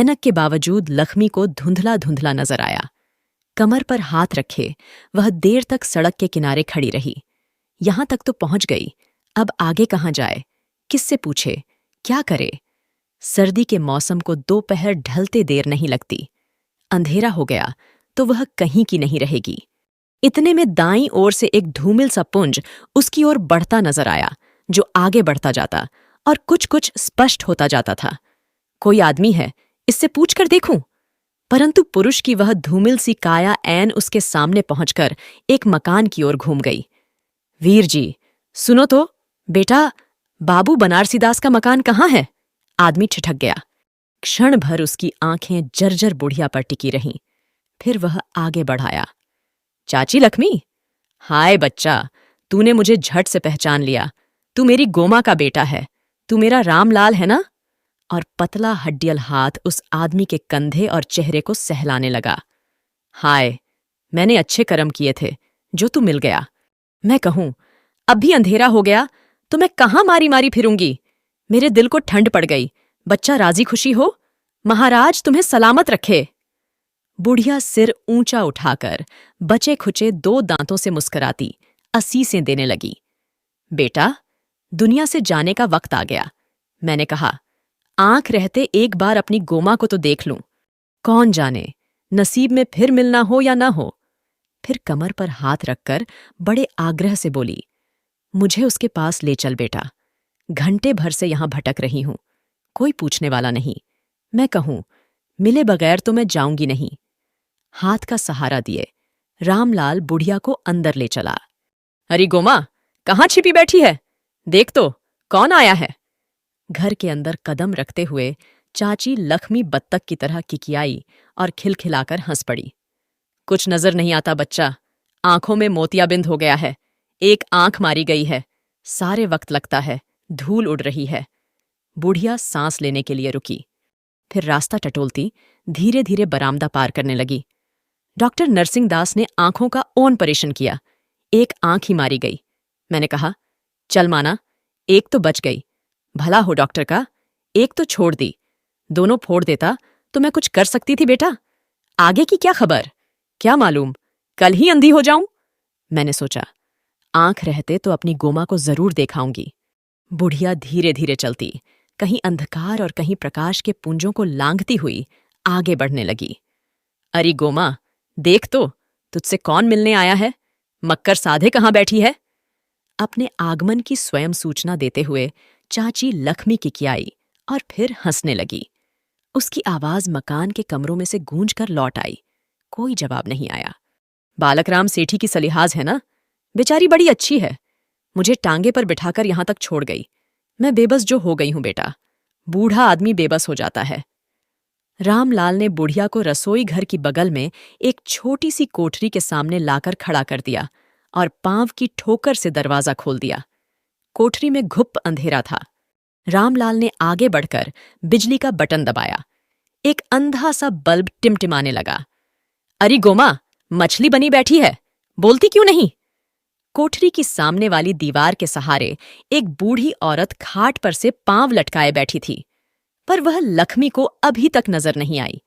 ऐनक के बावजूद लक्ष्मी को धुंधला धुंधला नजर आया। कमर पर हाथ रखे वह देर तक सड़क के किनारे खड़ी रही। यहां तक तो पहुंच गई, अब आगे कहाँ जाए, किससे पूछे, क्या करे? सर्दी के मौसम को दोपहर ढलते देर नहीं लगती। अंधेरा हो गया तो वह कहीं की नहीं रहेगी। इतने में दाईं ओर से एक धूमिल सा पुंज उसकी ओर बढ़ता नजर आया, जो आगे बढ़ता जाता और कुछ कुछ स्पष्ट होता जाता था। कोई आदमी है, इससे पूछ कर देखूं। परंतु पुरुष की वह धूमिल सी काया ऐन उसके सामने पहुंचकर एक मकान की ओर घूम गई। वीर जी, सुनो तो, बेटा, बाबू बनारसीदास का मकान कहाँ है? आदमी ठिठक गया। क्षण भर उसकी आंखें जर्जर बुढ़िया पर टिकी रहीं। फिर वह आगे बढ़ाया। चाची लक्ष्मी, हाय बच्चा, तूने मुझे झट से पहचान लिया। तू मेरी गोमा का बेटा है, तू मेरा रामलाल है ना? और पतला हड्डियल हाथ उस आदमी के कंधे और चेहरे को सहलाने लगा। हाय, मैंने अच्छे कर्म किए थे जो तू मिल गया। मैं कहूं, अब भी अंधेरा हो गया तो मैं कहाँ मारी मारी फिरूंगी? मेरे दिल को ठंड पड़ गई। बच्चा राजी खुशी हो, महाराज तुम्हें सलामत रखे। बुढ़िया सिर ऊंचा उठाकर बचे खुचे 2 दांतों से मुस्कुराती असीसें देने लगी। बेटा, दुनिया से जाने का वक्त आ गया। मैंने कहा, आंख रहते एक बार अपनी गोमा को तो देख लूं। कौन जाने नसीब में फिर मिलना हो या न हो। फिर कमर पर हाथ रखकर बड़े आग्रह से बोली, मुझे उसके पास ले चल बेटा। घंटे भर से यहां भटक रही हूं, कोई पूछने वाला नहीं। मैं कहूं, मिले बगैर तो मैं जाऊंगी नहीं। हाथ का सहारा दिए रामलाल बुढ़िया को अंदर ले चला। अरे गोमा, कहाँ छिपी बैठी है? देख तो, कौन आया है? घर के अंदर कदम रखते हुए चाची लक्ष्मी बत्तख की तरह किकियाई और खिलखिलाकर हंस पड़ी। कुछ नजर नहीं आता बच्चा, आंखों में मोतियाबिंद हो गया है। एक आंख मारी गई है, सारे वक्त लगता है, धूल उड़ रही है। बुढ़िया सांस लेने के लिए रुकी, फिर रास्ता टटोलती धीरे धीरे बरामदा पार करने लगी। डॉक्टर नरसिंहदास ने आंखों का ओन परीक्षण किया, एक आंख ही मारी गई। मैंने कहा, चल माना, एक तो बच गई। भला हो डॉक्टर का, एक तो छोड़ दी। दोनों फोड़ देता तो मैं कुछ कर सकती थी बेटा। आगे की क्या खबर, क्या मालूम, कल ही अंधी हो जाऊं। मैंने सोचा, आंख रहते तो अपनी गोमा को जरूर देखाऊंगी। बुढ़िया धीरे धीरे चलती, कहीं अंधकार और कहीं प्रकाश के पुंजों को लांघती हुई आगे बढ़ने लगी। अरे गोमा, देख तो, तुझसे कौन मिलने आया है? मक्कर साधे कहाँ बैठी है? अपने आगमन की स्वयं सूचना देते हुए चाची लक्ष्मी किकियाई और फिर हंसने लगी। उसकी आवाज मकान के कमरों में से गूंज कर लौट आई। कोई जवाब नहीं आया। बालकराम सेठी की सलिहाज है ना? बेचारी बड़ी अच्छी है, मुझे टांगे पर बिठाकर यहां तक छोड़ गई। मैं बेबस जो हो गई हूं बेटा। बूढ़ा आदमी बेबस हो जाता है। रामलाल ने बुढ़िया को रसोई घर की बगल में एक छोटी सी कोठरी के सामने लाकर खड़ा कर दिया और पांव की ठोकर से दरवाजा खोल दिया। कोठरी में घुप अंधेरा था। रामलाल ने आगे बढ़कर बिजली का बटन दबाया। एक अंधा सा बल्ब टिमटिमाने लगा। अरे गोमा, मछली बनी बैठी है, बोलती क्यों नहीं? कोठरी की सामने वाली दीवार के सहारे एक बूढ़ी औरत खाट पर से पांव लटकाए बैठी थी, पर वह लक्ष्मी को अभी तक नजर नहीं आई।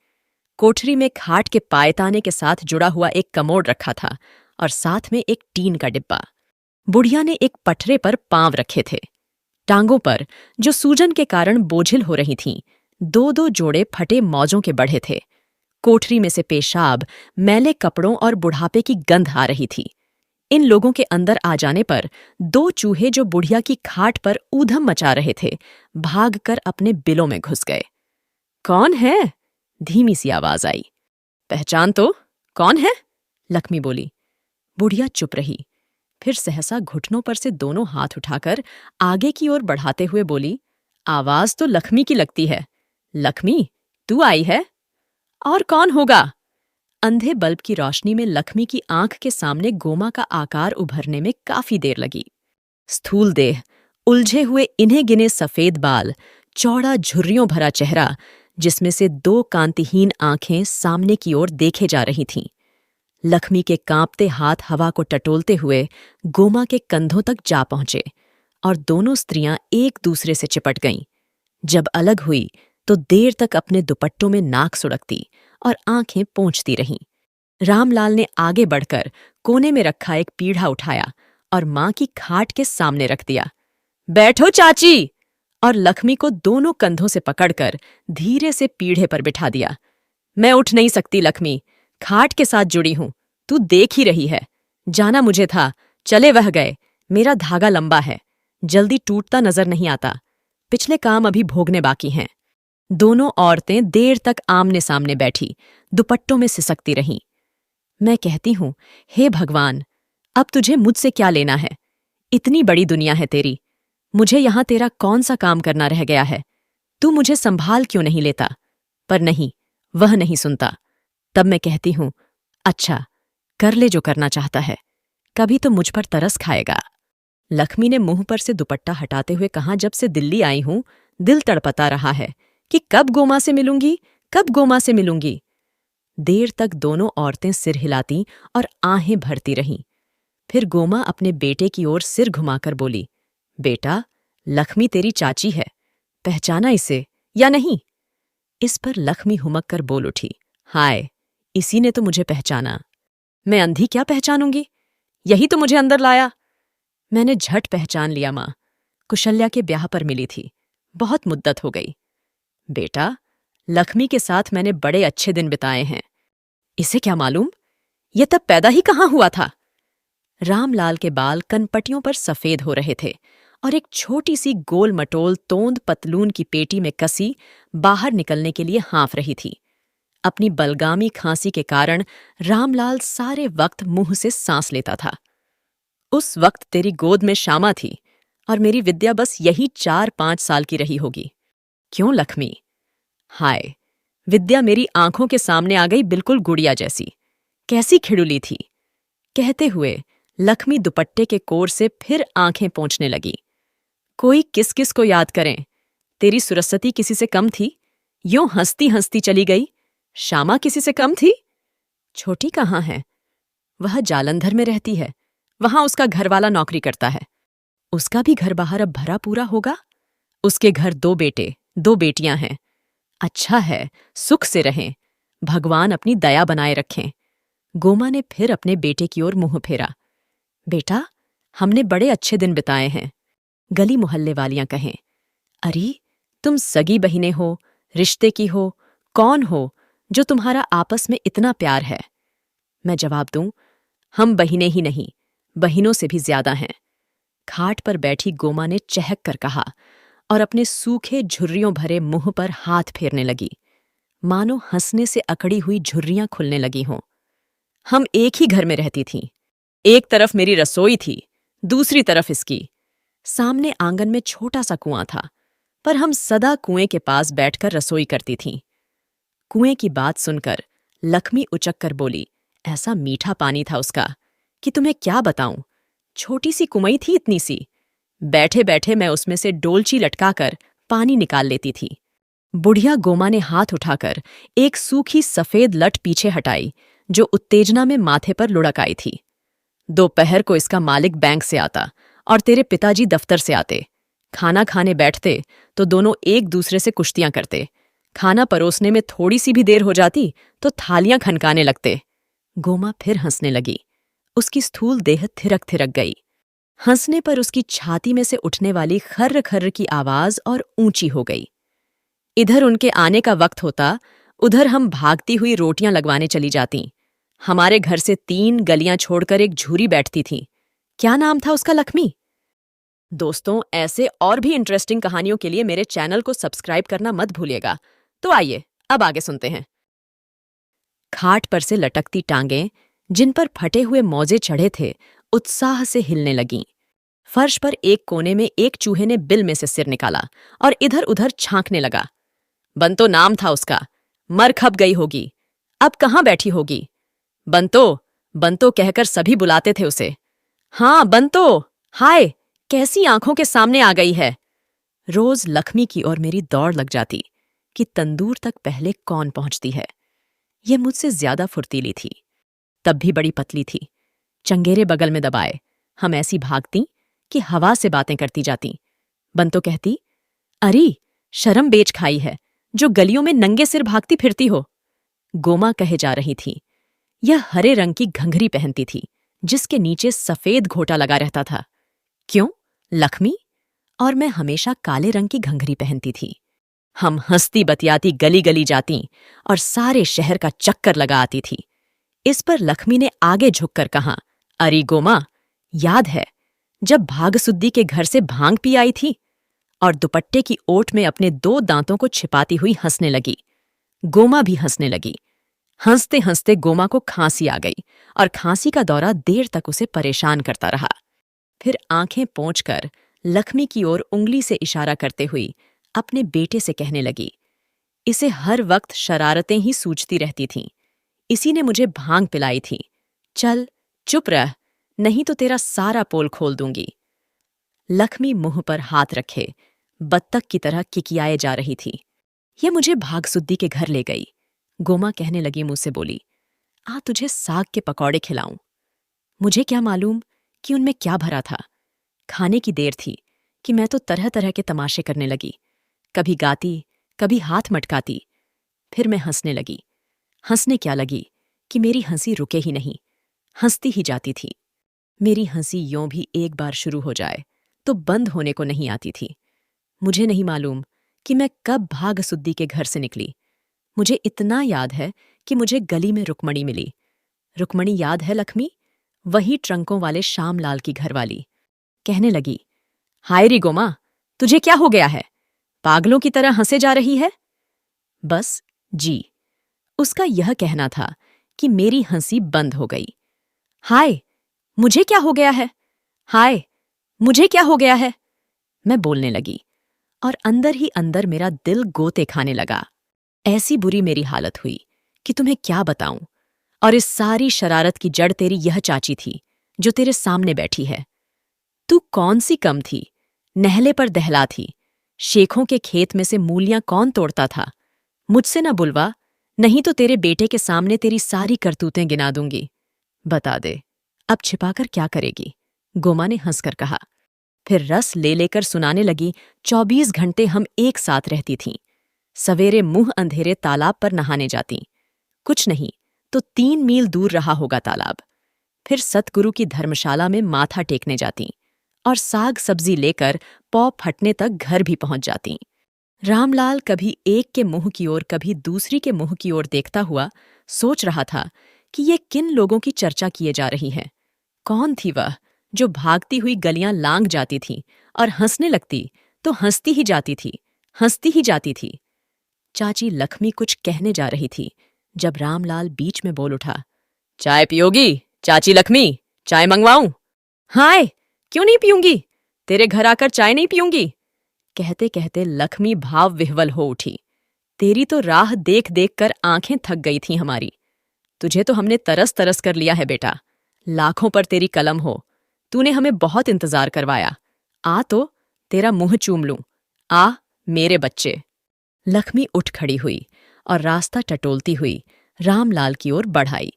कोठरी में खाट के पायताने के साथ जुड़ा हुआ एक कमोड रखा था और साथ में एक टीन का डिब्बा। बुढ़िया ने एक पटरे पर पांव रखे थे। टांगों पर, जो सूजन के कारण बोझिल हो रही थीं, 2-2 जोड़े फटे मौजों के बढ़े थे। कोठरी में से पेशाब, मैले कपड़ों और बुढ़ापे की गंध आ रही थी। इन लोगों के अंदर आ जाने पर 2 चूहे जो बुढ़िया की खाट पर ऊधम मचा रहे थे, भागकर अपने बिलों में घुस गए। कौन है? धीमी सी आवाज आई। पहचान तो, कौन है? लक्ष्मी बोली। बुढ़िया चुप रही, फिर सहसा घुटनों पर से दोनों हाथ उठाकर आगे की ओर बढ़ाते हुए बोली, आवाज तो लक्ष्मी की लगती है। लक्ष्मी, तू आई है? और कौन होगा? अंधे बल्ब की रोशनी में लक्ष्मी की आंख के सामने गोमा का आकार उभरने में काफी देर लगी। स्थूल देह, उलझे हुए इन्हें गिने सफेद बाल, चौड़ा झुर्रियों भरा चेहरा, जिसमें से 2 कांतिहीन आंखें सामने की ओर देखे जा रही थीं। लक्ष्मी के कांपते हाथ हवा को टटोलते हुए गोमा के कंधों तक जा पहुंचे और दोनों स्त्रियां एक दूसरे से चिपट गईं। जब अलग हुई तो देर तक अपने दुपट्टों में नाक सुड़कती और आंखें पोंछती रहीं। रामलाल ने आगे बढ़कर कोने में रखा एक पीढ़ा उठाया और मां की खाट के सामने रख दिया। बैठो चाची! और लक्ष्मी को दोनों कंधों से पकड़कर धीरे से पीढ़े पर बिठा दिया। मैं उठ नहीं सकती लक्ष्मी, खाट के साथ जुड़ी हूं, तू देख ही रही है। जाना मुझे था, चले वह गए। मेरा धागा लंबा है, जल्दी टूटता नजर नहीं आता। पिछले काम अभी भोगने बाकी हैं। दोनों औरतें देर तक आमने सामने बैठी दुपट्टों में सिसकती रहीं। मैं कहती हूं, हे भगवान, अब तुझे मुझसे क्या लेना है? इतनी बड़ी दुनिया है तेरी, मुझे यहां तेरा कौन सा काम करना रह गया है? तू मुझे संभाल क्यों नहीं लेता? पर नहीं, वह नहीं सुनता। तब मैं कहती हूं, अच्छा, कर ले जो करना चाहता है, कभी तो मुझ पर तरस खाएगा। लक्ष्मी ने मुंह पर से दुपट्टा हटाते हुए कहा, जब से दिल्ली आई हूं दिल तड़पता रहा है कि कब गोमा से मिलूंगी, कब गोमा से मिलूंगी। देर तक दोनों औरतें सिर हिलाती और आहें भरती रहीं। फिर गोमा अपने बेटे की ओर सिर घुमाकर बोली, बेटा, लक्ष्मी तेरी चाची है, पहचाना इसे या नहीं? इस पर लक्ष्मी हुमक कर बोल उठी, हाय, इसी ने तो मुझे पहचाना। मैं अंधी क्या पहचानूंगी? यही तो मुझे अंदर लाया। मैंने झट पहचान लिया मां, कुशल्या के ब्याह पर मिली थी, बहुत मुद्दत हो गई। बेटा, लक्ष्मी के साथ मैंने बड़े अच्छे दिन बिताए हैं। इसे क्या मालूम, ये तब पैदा ही कहाँ हुआ था? रामलाल के बाल कनपटियों पर सफेद हो रहे थे और एक छोटी सी गोल मटोल तोंद पतलून की पेटी में कसी बाहर निकलने के लिए हाँफ रही थी। अपनी बलगामी खांसी के कारण रामलाल सारे वक्त मुंह से सांस लेता था। उस वक्त तेरी गोद में श्यामा थी और मेरी विद्या बस यही 4-5 साल की रही होगी। क्यों लक्ष्मी? हाय, विद्या मेरी आंखों के सामने आ गई, बिल्कुल गुड़िया जैसी। कैसी खिड़ुली थी। कहते हुए लक्ष्मी दुपट्टे के कोर से फिर आंखें पोंछने लगी। कोई किस किस को याद करें, तेरी सुरस्वती किसी से कम थी, यूं हंसती हंसती चली गई। श्यामा किसी से कम थी? छोटी कहाँ है? वह जालंधर में रहती है, वहां उसका घरवाला नौकरी करता है। उसका भी घर बाहर अब भरा पूरा होगा। उसके घर 2 बेटे 2 बेटियां हैं। अच्छा है, सुख से रहें, भगवान अपनी दया बनाए रखें। गोमा ने फिर अपने बेटे की ओर मुंह फेरा। बेटा, हमने बड़े अच्छे दिन बिताए हैं। गली मोहल्ले वालियां कहें, अरे, तुम सगी बहिनें हो, रिश्ते की हो, कौन हो जो तुम्हारा आपस में इतना प्यार है? मैं जवाब दूं, हम बहिनें ही नहीं, बहिनों से भी ज्यादा हैं। खाट पर बैठी गोमा ने चहक कर कहा और अपने सूखे झुर्रियों भरे मुंह पर हाथ फेरने लगी, मानो हंसने से अकड़ी हुई झुर्रियां खुलने लगी हों। हम एक ही घर में रहती थीं। एक तरफ मेरी रसोई थी, दूसरी तरफ इसकी। सामने आंगन में छोटा सा कुआं था, पर हम सदा कुएं के पास बैठकर रसोई करती थीं। कुएं की बात सुनकर लक्ष्मी उचक कर बोली, ऐसा मीठा पानी था उसका कि तुम्हें क्या बताऊं। छोटी सी कुमई थी, इतनी सी। बैठे बैठे मैं उसमें से डोलची लटकाकर पानी निकाल लेती थी। बुढ़िया गोमा ने हाथ उठाकर एक सूखी सफेद लट पीछे हटाई जो उत्तेजना में माथे पर लुढ़क आई थी। दोपहर को इसका मालिक बैंक से आता और तेरे पिताजी दफ्तर से आते। खाना खाने बैठते तो दोनों एक दूसरे से कुश्तियां करते। खाना परोसने में थोड़ी सी भी देर हो जाती तो थालियां खनकाने लगते। गोमा फिर हंसने लगी। उसकी स्थूल देह थिरक थिरक गई। हंसने पर उसकी छाती में से उठने वाली खर्र खर्र की आवाज और ऊंची हो गई। इधर उनके आने का वक्त होता, उधर हम भागती हुई रोटियां लगवाने चली जातीं। हमारे घर से 3 गलियां छोड़कर एक झूरी बैठती थी। क्या नाम था उसका? लक्ष्मी। दोस्तों, ऐसे और भी इंटरेस्टिंग कहानियों के लिए मेरे चैनल को सब्सक्राइब करना मत भूलिएगा। तो आइए अब आगे सुनते हैं। खाट पर से लटकती टांगें, जिन पर फटे हुए मौजे चढ़े थे, उत्साह से हिलने लगीं। फर्श पर एक कोने में एक चूहे ने बिल में से सिर निकाला और इधर उधर छांकने लगा। बंतो नाम था उसका, मर खप गई होगी, अब कहाँ बैठी होगी। बंतो, बंतो कहकर सभी बुलाते थे उसे। हाँ बंतो, हाय, कैसी आंखों के सामने आ गई है। रोज लक्ष्मी की ओर मेरी दौड़ लग जाती कि तंदूर तक पहले कौन पहुंचती है। ये मुझसे ज्यादा फुर्तीली थी, तब भी बड़ी पतली थी। चंगेरे बगल में दबाए हम ऐसी भागती कि हवा से बातें करती जाती। बंतो कहती, अरे, शर्म बेच खाई है, जो गलियों में नंगे सिर भागती फिरती हो। गोमा कहे जा रही थी। यह हरे रंग की घंघरी पहनती थी, जिसके नीचे सफेद घोटा लगा रहता था। क्यों, लक्ष्मी? और मैं हमेशा काले रंग की घंघरी पहनती थी। हम हंसती बतियाती गली गली जाती और सारे शहर का चक्कर लगा आती थी। इस पर लक्ष्मी ने आगे झुककर कहा, अरे गोमा, याद है जब भागसुद्दी के घर से भांग पी आई थी? और दुपट्टे की ओट में अपने 2 दांतों को छिपाती हुई हंसने लगी। गोमा भी हंसने लगी। हंसते हंसते गोमा को खांसी आ गई और खांसी का दौरा देर तक उसे परेशान करता रहा। फिर आंखें पोंछकर लक्ष्मी की ओर उंगली से इशारा करते हुई अपने बेटे से कहने लगी, इसे हर वक्त शरारतें ही सूझती रहती थीं। इसी ने मुझे भांग पिलाई थी। चल चुप रह, नहीं तो तेरा सारा पोल खोल दूंगी। लक्ष्मी मुंह पर हाथ रखे बत्तख की तरह किकियाए जा रही थी। यह मुझे भागसुद्दी के घर ले गई। गोमा कहने लगी, मुंह से बोली, आ तुझे साग के पकौड़े खिलाऊं। मुझे क्या मालूम कि उनमें क्या भरा था। खाने की देर थी कि मैं तो तरह तरह के तमाशे करने लगी। कभी गाती, कभी हाथ मटकाती। फिर मैं हंसने लगी। हंसने क्या लगी कि मेरी हंसी रुके ही नहीं, हंसती ही जाती थी। मेरी हंसी यों भी एक बार शुरू हो जाए तो बंद होने को नहीं आती थी। मुझे नहीं मालूम कि मैं कब भागसुद्दी के घर से निकली। मुझे इतना याद है कि मुझे गली में रुक्मणी मिली। रुक्मणी याद है लक्ष्मी? वही ट्रंकों वाले श्यामलाल की घरवाली। कहने लगी, हाय री गोमा, तुझे क्या हो गया है? पागलों की तरह हंसे जा रही है। बस जी, उसका यह कहना था कि मेरी हंसी बंद हो गई। हाय, मुझे क्या हो गया है? हाय, मुझे क्या हो गया है? मैं बोलने लगी और अंदर ही अंदर मेरा दिल गोते खाने लगा। ऐसी बुरी मेरी हालत हुई कि तुम्हें क्या बताऊं। और इस सारी शरारत की जड़ तेरी यह चाची थी जो तेरे सामने बैठी है। तू कौन सी कम थी, नहले पर दहला थी। शेखों के खेत में से मूलियां कौन तोड़ता था? मुझसे न बुलवा, नहीं तो तेरे बेटे के सामने तेरी सारी करतूतें गिना दूंगी। बता दे, अब छिपाकर क्या करेगी? गोमा ने हंसकर कहा। फिर रस ले लेकर सुनाने लगी, 24 घंटे हम एक साथ रहती थीं। सवेरे मुंह अंधेरे तालाब पर नहाने जाती। कुछ नहीं तो 3 मील दूर रहा होगा तालाब। फिर सतगुरु की धर्मशाला में माथा टेकने जाती और साग सब्जी लेकर पौ फटने तक घर भी पहुंच जाती। रामलाल कभी एक के मुंह की ओर कभी दूसरी के मुंह की ओर देखता हुआ सोच रहा था कि ये किन लोगों की चर्चा किए जा रही है। कौन थी वह जो भागती हुई गलियां लांग जाती थी और हंसने लगती तो हंसती ही जाती थी, हंसती ही जाती थी। चाची लक्ष्मी कुछ कहने जा रही थी जब रामलाल बीच में बोल उठा, चाय पियोगी चाची लक्ष्मी? चाय मंगवाऊं? हाय, क्यों नहीं पीऊंगी? तेरे घर आकर चाय नहीं पीऊंगी? कहते कहते लक्ष्मी भाव विह्वल हो उठी। तेरी तो राह देख देख कर आंखें थक गई थीं हमारी। तुझे तो हमने तरस तरस कर लिया है बेटा। लाखों पर तेरी कलम हो। तूने हमें बहुत इंतजार करवाया। आ तो तेरा मुंह चूम लूं। आ मेरे बच्चे। लक्ष्मी उठ खड़ी हुई और रास्ता टटोलती हुई रामलाल की ओर बढ़ाई।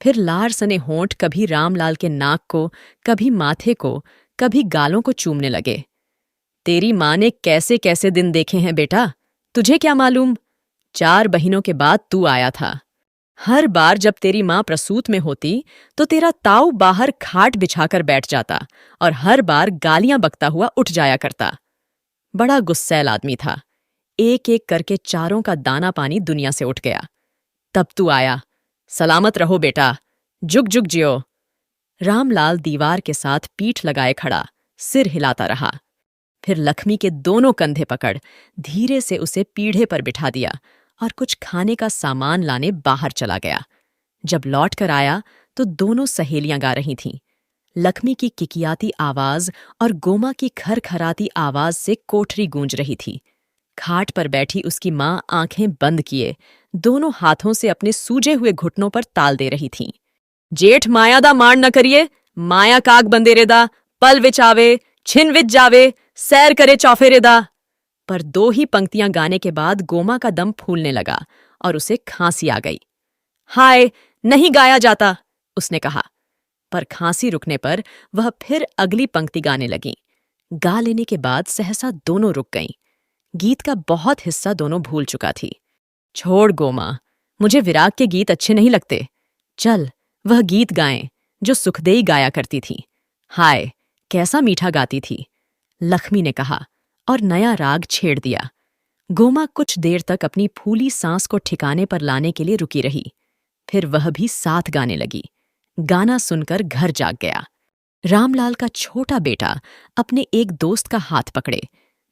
फिर लार सने होंठ कभी रामलाल के नाक को, कभी माथे को, कभी गालों को चूमने लगे। तेरी माँ ने कैसे कैसे दिन देखे हैं बेटा, तुझे क्या मालूम? 4 बहिनों के बाद तू आया था। हर बार जब तेरी माँ प्रसूत में होती तो तेरा ताऊ बाहर खाट बिछाकर बैठ जाता और हर बार गालियां बकता हुआ उठ जाया करता। बड़ा गुस्सैल आदमी था। एक एक करके चारों का दाना पानी दुनिया से उठ गया। तब तू आया। सलामत रहो बेटा, जुग जुग जियो। रामलाल दीवार के साथ पीठ लगाए खड़ा सिर हिलाता रहा। फिर लक्ष्मी के दोनों कंधे पकड़ धीरे से उसे पीढ़े पर बिठा दिया और कुछ खाने का सामान लाने बाहर चला गया। जब लौट कर आया तो दोनों सहेलियां गा रही थीं। लक्ष्मी की किकियाती आवाज और गोमा की खरखराती आवाज से कोठरी गूंज रही थी। खाट पर बैठी उसकी माँ आंखें बंद किए दोनों हाथों से अपने सूजे हुए घुटनों पर ताल दे रही थीं। जेठ माया दा माण न करिए, माया काग बंदेरे दा, पल विच आवे, छिन विच जावे, सैर करे चौफेरे दा। पर 2 ही पंक्तियां गाने के बाद गोमा का दम फूलने लगा और उसे खांसी आ गई। हाय, नहीं गाया जाता, उसने कहा। पर खांसी रुकने पर वह फिर अगली पंक्ति गाने लगी। गा लेने के बाद सहसा दोनों रुक गईं। गीत का बहुत हिस्सा दोनों भूल चुका थी। छोड़ गोमा, मुझे विराग के गीत अच्छे नहीं लगते। चल वह गीत गाएं जो सुखदेई गाया करती थी। हाय, कैसा मीठा गाती थी, लक्ष्मी ने कहा और नया राग छेड़ दिया। गोमा कुछ देर तक अपनी फूली सांस को ठिकाने पर लाने के लिए रुकी रही। फिर वह भी साथ गाने लगी। गाना सुनकर घर जाग गया। रामलाल का छोटा बेटा अपने एक दोस्त का हाथ पकड़े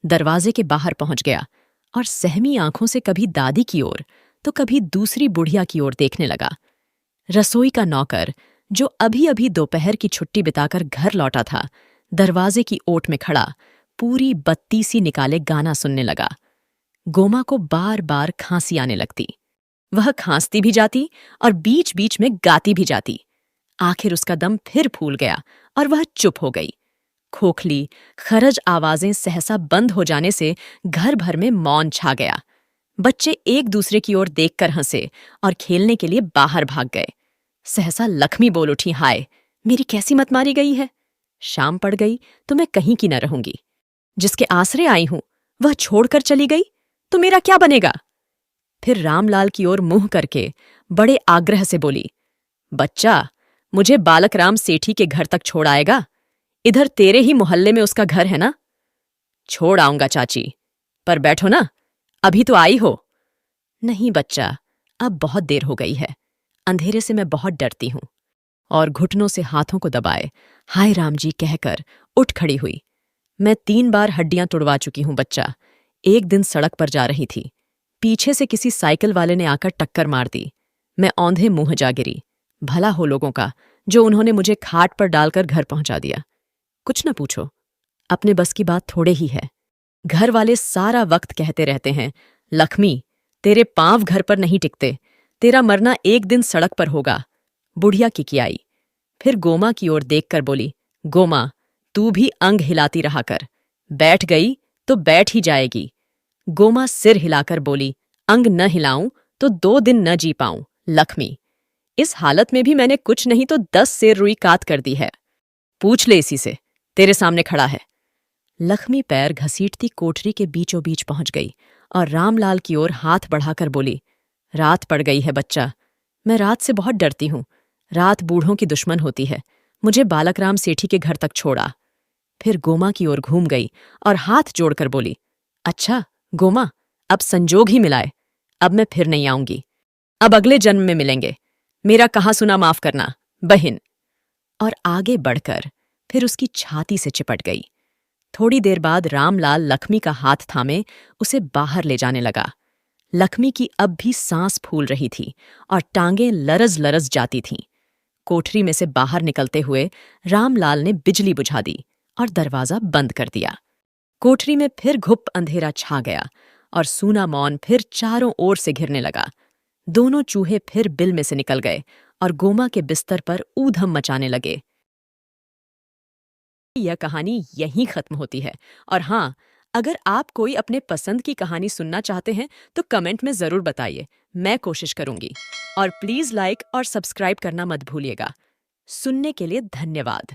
दरवाजे के बाहर पहुंच गया और सहमी आंखों से कभी दादी की ओर तो कभी दूसरी बुढ़िया की ओर देखने लगा। रसोई का नौकर, जो अभी अभी दोपहर की छुट्टी बिताकर घर लौटा था, दरवाजे की ओट में खड़ा पूरी बत्ती सी निकाले गाना सुनने लगा। गोमा को बार बार खांसी आने लगती। वह खांसती भी जाती और बीच बीच में गाती भी जाती। आखिर उसका दम फिर फूल गया और वह चुप हो गई। खोखली खरज आवाजें सहसा बंद हो जाने से घर भर में मौन छा गया। बच्चे एक दूसरे की ओर देखकर हंसे और खेलने के लिए बाहर भाग गए। सहसा लक्ष्मी बोल उठी, हाय, मेरी कैसी मत मारी गई है। शाम पड़ गई तो मैं कहीं की न रहूंगी। जिसके आसरे आई हूं वह छोड़कर चली गई तो मेरा क्या बनेगा। फिर रामलाल की ओर मुंह करके बड़े आग्रह से बोली, बच्चा, मुझे बालक राम सेठी के घर तक छोड़ आएगा? इधर तेरे ही मोहल्ले में उसका घर है ना? छोड़ आऊंगा चाची, पर बैठो ना, अभी तो आई हो। नहीं बच्चा, अब बहुत देर हो गई है। अंधेरे से मैं बहुत डरती हूं। और घुटनों से हाथों को दबाए हाय राम जी कहकर उठ खड़ी हुई। मैं 3 बार हड्डियां तुड़वा चुकी हूं बच्चा। एक दिन सड़क पर जा रही थी, पीछे से किसी साइकिल वाले ने आकर टक्कर मार दी। मैं औंधे मुंह जा गिरी। भला हो लोगों का जो उन्होंने मुझे खाट पर डालकर घर पहुंचा दिया। कुछ न पूछो, अपने बस की बात थोड़े ही है। घर वाले सारा वक्त कहते रहते हैं, लक्ष्मी, तेरे पांव घर पर नहीं टिकते, तेरा मरना एक दिन सड़क पर होगा। बुढ़िया किकियाई। फिर गोमा की ओर देखकर बोली, गोमा, तू भी अंग हिलाती रहा कर। बैठ गई तो बैठ ही जाएगी। गोमा सिर हिलाकर बोली, अंग न हिलाऊं तो 2 दिन न जी पाऊं। लक्ष्मी, इस हालत में भी मैंने कुछ नहीं तो 10 सेर रुई काट कर दी है। पूछ ले इसी से, तेरे सामने खड़ा है। लक्ष्मी पैर घसीटती कोठरी के बीचों बीच पहुंच गई और रामलाल की ओर हाथ बढ़ाकर बोली, रात पड़ गई है बच्चा, मैं रात से बहुत डरती हूं। रात बूढ़ों की दुश्मन होती है। मुझे बालकराम सेठी के घर तक छोड़ा। फिर गोमा की ओर घूम गई और हाथ जोड़कर बोली, अच्छा गोमा, अब संजोग ही मिलाए। अब मैं फिर नहीं आऊंगी। अब अगले जन्म में मिलेंगे। मेरा कहा सुना माफ करना, बहिन। और आगे बढ़कर फिर उसकी छाती से चिपट गई। थोड़ी देर बाद रामलाल लक्ष्मी का हाथ थामे उसे बाहर ले जाने लगा। लक्ष्मी की अब भी सांस फूल रही थी और टांगें लरज लरज जाती थीं। कोठरी में से बाहर निकलते हुए रामलाल ने बिजली बुझा दी और दरवाजा बंद कर दिया। कोठरी में फिर घुप अंधेरा छा गया और सूना मौन फिर चारों ओर से घिरने लगा। दोनों चूहे फिर बिल में से निकल गए और गोमा के बिस्तर पर ऊधम मचाने लगे। यह कहानी यहीं खत्म होती है। और हाँ, अगर आप कोई अपने पसंद की कहानी सुनना चाहते हैं तो कमेंट में ज़रूर बताइए, मैं कोशिश करूंगी। और प्लीज़ लाइक और सब्सक्राइब करना मत भूलिएगा। सुनने के लिए धन्यवाद।